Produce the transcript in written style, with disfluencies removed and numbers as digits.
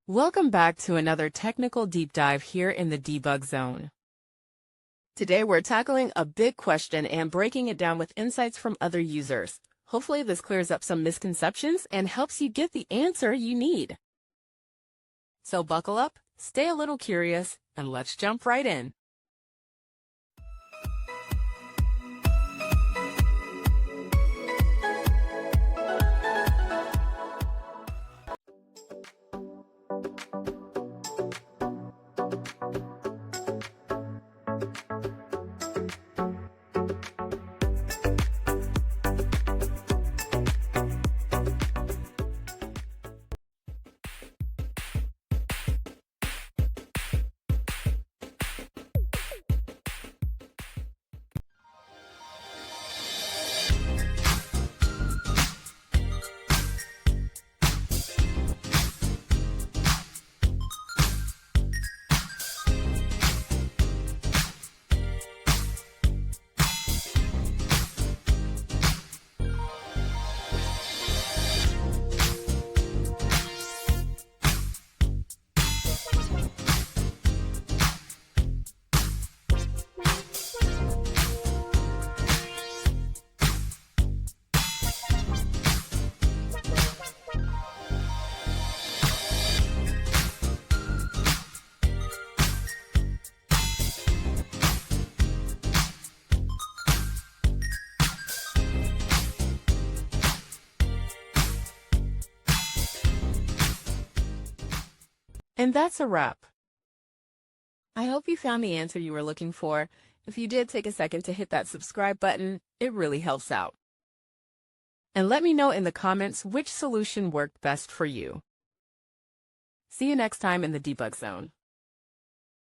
Welcome back to another technical deep dive here in the debug zone. Today we're tackling a big question and breaking it down with insights from other users. Hopefully this clears up some misconceptions and helps you get the answer you need. So buckle up, stay a little curious, and let's jump right in. And that's a wrap. I hope you found the answer you were looking for. If you did, take a second to hit that subscribe button. It really helps out. And let me know in the comments which solution worked best for you. See you next time in the debug zone.